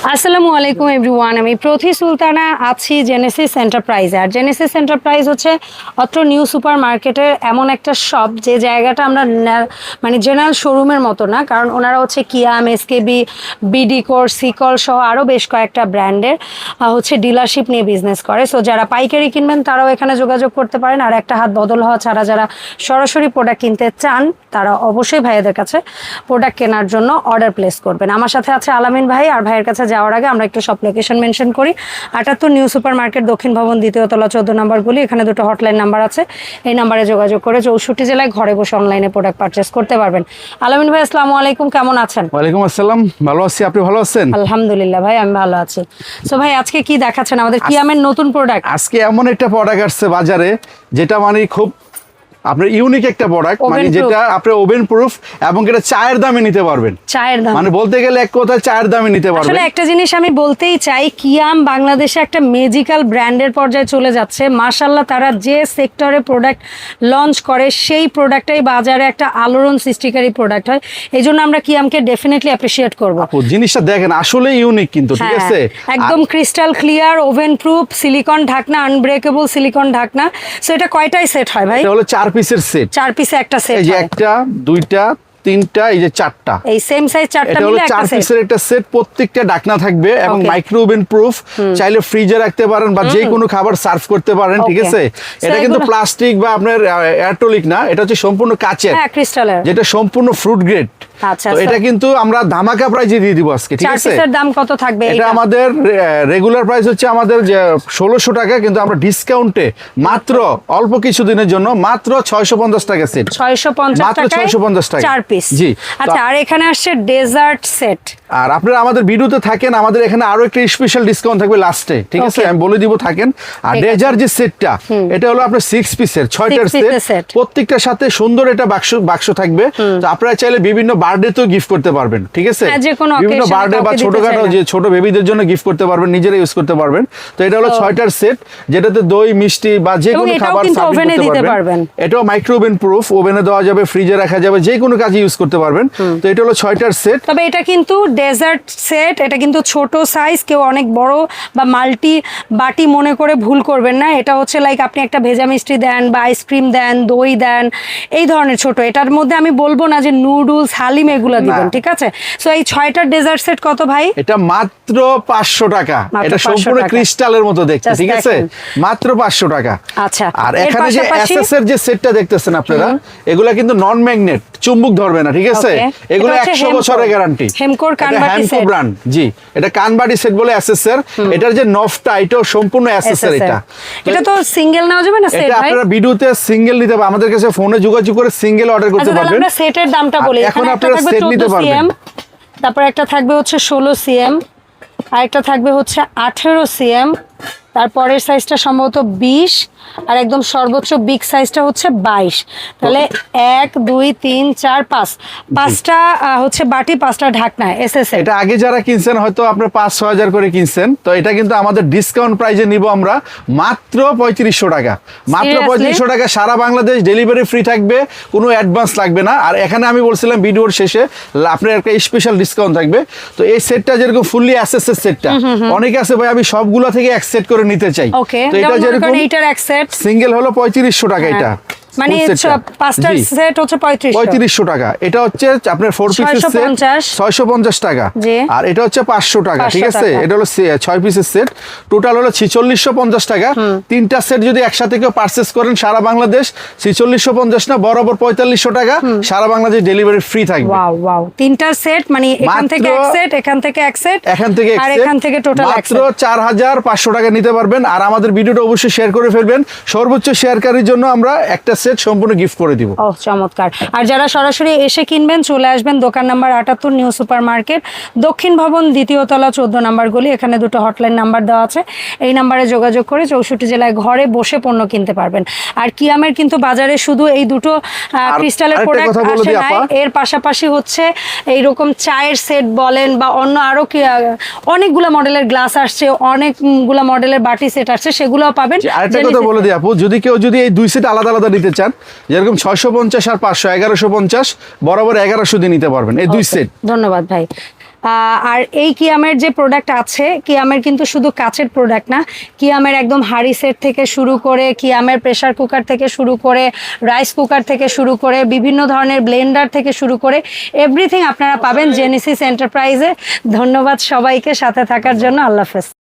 আসসালামু আলাইকুম এভরিওয়ান, আমি প্রথি সুলতানা আছি জেনেসিস এন্টারপ্রাইজে। আর জেনেসিস এন্টারপ্রাইজ হচ্ছে অত্র নিউ সুপার মার্কেটের এমন একটা শপ যে জায়গাটা আমরা মানে জেনারেল শোরুমের মতো না, কারণ ওনারা হচ্ছে কিয়াম, এসকেবি, বিডিকোর, সিকল সহ আরও বেশ কয়েকটা ব্র্যান্ডের হচ্ছে ডিলারশিপ নিয়ে বিজনেস করে। সো যারা পাইকারি কিনবেন তারাও এখানে যোগাযোগ করতে পারেন, আর একটা হাত বদল হওয়া ছাড়া যারা সরাসরি প্রোডাক্ট কিনতে চান তারা অবশ্যই ভাইয়াদের কাছে প্রোডাক্ট কেনার জন্য অর্ডার প্লেস করবেন। আমার সাথে আছে আলামিন ভাই, আর ভাইয়ের কাছে যাওয়ার আগে আমরা একটু সব লোকেশন মেনশন করি। ৭৮ নিউ সুপার মার্কেট, দক্ষিণ ভবন, দ্বিতীয় তলা, 14 নম্বর গলি। এখানে দুটো হটলাইন নাম্বার আছে, এই নাম্বারে যোগাযোগ করে 64 জেলায় ঘরে বসে অনলাইনে প্রোডাক্ট পারচেস করতে পারবেন। আলামিন ভাই আসসালামু আলাইকুম, কেমন আছেন? ওয়ালাইকুম আসসালাম, ভালো আছি, আপনি ভালো আছেন? আলহামদুলিল্লাহ ভাই, আমি ভালো আছি। সো ভাই আজকে কি দেখাচ্ছেন আমাদের কিয়ামের নতুন প্রোডাক্ট? আজকে এমন একটা প্রোডাক্ট আসছে বাজারে যেটা মানে খুব আপনার ইউনিক একটা প্রোডাক্ট, মানে যেটা আপনি ওভেন প্রুফ এবং এটা চায়ের দামে নিতে পারবেন। চায়ের দাম মানে বলতে গেলে এক কথায় চায়ের দামে নিতে পারবেন। আসলে একটা জিনিস আমি বলতেই চাই, কিয়াম বাংলাদেশে একটা ম্যাজিক্যাল ব্র্যান্ডের পর্যায়ে চলে যাচ্ছে। মাশাআল্লাহ, তারা যে সেক্টরে প্রোডাক্ট লঞ্চ করে সেই প্রোডাক্টটাই বাজারে একটা আলোড়ন সৃষ্টিকারী প্রোডাক্ট হয়। এই জন্য আমরা কিয়ামকে ডেফিনেটলি অ্যাপ্রিশিয়েট করব। জিনিসটা দেখেন আসলে ইউনিক কিন্তু, ঠিক আছে, একদম crystal clear, oven proof, silicon ঢাকনা, আনব্রেকেবল সিলিকন ঢাকনা। সো এটা কয়টাই সেট হয় ভাই? এটা হলো 4 পিসের সেট। 4 পিসে একটা সেট, এই যে একটা, দুইটা, তিনটা, এই যে চারটা, এই সেম সাইজ চারটা মিলে একটা সেট। 4 পিসের একটা সেট, প্রত্যেকটা ঢাকনা থাকবে এবং মাইক্রো ওভেন প্রুফ। চাইলে ফ্রিজে রাখতে পারেন বা যে কোনো খাবার সার্ভ করতে পারেন, ঠিক আছে। এটা কিন্তু প্লাস্টিক বা আপনার এয়ারটলিক না, এটা হচ্ছে সম্পূর্ণ কাচের, হ্যাঁ ক্রিস্টালের, যেটা সম্পূর্ণ ফ্রুট গ্রেড। আচ্ছা, তো এটা কিন্তু আমরা ধামাকা প্রাইজে দিয়ে দিব আজকে, ঠিক আছে। 4 পিসের দাম কত থাকবে? এটা আমাদের রেগুলার প্রাইস হচ্ছে আমাদের যে 1600 টাকা, কিন্তু আমরা ডিসকাউন্টে মাত্র অল্প কিছু দিনের জন্য মাত্র 650 টাকা সেট। 650 মাত্র টাকায় 650 টাকা 4 পিস। জি। আচ্ছা, আর এখানে আসছে ডেজার্ট সেট। আর আপনারা আমাদের ভিডিওতে থাকেন, আমাদের এখানে আরো একটা স্পেশাল ডিসকাউন্ট থাকবে লাস্টে, ঠিক আছে, আমি বলে দিব থাকেন। আর ডেজার্ট যে সেটটা, এটা হলো আপনার 6 পিসের 6টার সেট, প্রত্যেকটার সাথে সুন্দর একটা বাক্স থাকবে। তো আপনারা চাইলে বিভিন্ন বার্থডেতেও গিফট করতে পারবেন, ঠিক আছে, বিভিন্ন বার্থডে বা ছোটখাটো যে ছোট বেবিদের জন্য গিফট করতে পারবেন, নিজেরা ইউজ করতে পারবেন। তো এটা হলো 6টার সেট, যেটাতে দই, মিষ্টি বা যে কোনো খাবার সার্ভ করতে পারবেন। এটাও মাইক্রো ওভেন প্রুফ, ওভেনে দেওয়া যাবে, ফ্রিজে রাখা যাবে, যে কোনো কাজে ইউজ করতে পারবেন। তো এটা হলো 6টার সেট। তবে এটা কিন্তু ডেজার্ট সেট, এটা কিন্তু ছোট সাইজ, কেউ অনেক বড় বা মাল্টি বাটি মনে করে ভুল করবেন না। এটা হচ্ছে লাইক আপনি একটা ভেজা মিষ্টি দেন বা আইসক্রিম দেন, দই দেন, এই ধরনের ছোট। এটার মধ্যে আমি বলবো না যে নুডলস, হালিম এগুলো দিবেন, ঠিক আছে। সো এই 6টার ডেজার্ট সেট কত ভাই? এটা মাত্র 500 টাকা। এটা সম্পূর্ণ ক্রিস্টালের মতো দেখতে, ঠিক আছে, মাত্র 500 টাকা। আচ্ছা, আর এখানে যে এসএস এর যে সেটটা দেখতেছেন আপনারা, এগুলা কিন্তু নন ম্যাগনেট, চুম্বক ধরবে না, ঠিক আছে। এগুলো 100 বছরের গ্যারান্টি। হেমকোর কানবাটি সেট, ব্র্যান্ড। জি, এটা কানবাটি সেট বলে এসএস এর। এটার যে নফটা, এটাও সম্পূর্ণ এসএস এর। এটা তো সিঙ্গেল নেওয়া যাবে না সেট ভাই? এটা আপনারা ভিডিওতে সিঙ্গেল নিতে পারবেন, আমাদের কাছে ফোনে যোগাযোগ করে সিঙ্গেল অর্ডার করতে পারবেন। আমরা সেটের দামটা বলি। এখন আপনারা সেট নিতে পারবেন। তারপর একটা থাকবে হচ্ছে 16 সিএম, আর একটা থাকবে হচ্ছে 18 সিএম, তারপরের সাইজটা সম্ভবত 20, আর একদম সর্বোচ্চ বিগ সাইজটা হচ্ছে 22। তাহলে 1 2 3 4 5, 5টা হচ্ছে বাটি, 5টা ঢাকনা এসএস। এটা আগে যারা কিনছেন হয়তো আপনার 5-6 হাজার করে কিনছেন, তো এটা কিন্তু আমাদের ডিসকাউন্ট প্রাইজে নিব আমরা মাত্র 3500 টাকা। মাত্র 3500 টাকা, সারা বাংলাদেশ ডেলিভারি ফ্রি থাকবে, কোনো অ্যাডভান্স লাগবে না। আর এখানে আমি বলছিলাম ভিডিওর শেষে আপনার একটা স্পেশাল ডিসকাউন্ট থাকবে। তো এই সেটটা যেরকম ফুললি অ্যাসেসের সেটটা, অনেকে আছে ভাই আমি সবগুলা থেকে এক সেট করে নিতে চাই। তো এটা যেরকম এইটার এক সেট সিঙ্গেল হলো 3500 টাকা। এটা মানে 5টা সেট হচ্ছে 3500 টাকা। এটা হচ্ছে আপনার 4 পিসের সেট 650 টাকা, আর এটা হচ্ছে 500 টাকা, ঠিক আছে। এটা হলো 6 পিসের সেট, টোটাল হলো 4650 টাকা। তিনটা সেট যদি একসাথে কেউ পারচেজ করেন সারা বাংলাদেশ 4650 না, বরাবর 4500 টাকা, সারা বাংলাদেশ ডেলিভারি ফ্রি থাকবে। ওয়াও ওয়াও, তিনটা সেট, মানে এখান থেকে এক সেট, এখান থেকে এক সেট, এখান থেকে আর এখান থেকে টোটাল মাত্র 4500 টাকা নিতে পারবেন। আর আমাদের ভিডিওটা অবশ্যই শেয়ার করে ফেলবেন, সর্বোচ্চ শেয়ারকারীর জন্য আমরা একটা সেট সম্পূর্ণ গিফট করে দিব। ও চমৎকার। আর যারা সরাসরি এসে কিনবেন চলে আসবেন দোকান নাম্বার ৭৮ নিউ সুপার মার্কেট, দক্ষিণ ভবন, দ্বিতীয় তলা, 14 নম্বর গলি। এখানে দুটো হটলাইন নাম্বার দেওয়া আছে, এই নাম্বারে যোগাযোগ করে 64 জেলায় ঘরে বসে পণ্য কিনতে পারবেন। আর কিয়ামের কিন্তু বাজারে শুধু এই দুটো ক্রিস্টালের প্রোডাক্ট আসে না, এর পাশাপাশি হচ্ছে এইরকম চায়ের সেট বলেন বা অন্য আরো অনেকগুলো মডেলের গ্লাস আসছে, অনেকগুলো মডেলের বাটি সেট আসছে, সেগুলোও পাবেন। আরেকটা কথা বলে দিই আপু, যদি কেউ এই দুই সেট আলাদা আলাদা নিতে চান, যেরকম 650 আর 500 1150, বরাবর 1100 দিয়ে নিতে পারবেন এই দুই সেট। ধন্যবাদ ভাই। আর এই কিয়ামের যে প্রোডাক্ট আছে, কিয়ামের কিন্তু শুধু কাচের প্রোডাক্ট না, কিয়ামের একদম হাঁড়ি সেট থেকে শুরু করে, কিয়ামের প্রেসার কুকার থেকে শুরু করে, রাইস কুকার থেকে শুরু করে, বিভিন্ন ধরনের ব্লেন্ডার থেকে শুরু করে এভরিথিং আপনারা পাবেন জেনেসিস এন্টারপ্রাইজে। ধন্যবাদ সবাইকে সাথে থাকার জন্য। আল্লাহ হাফেজ।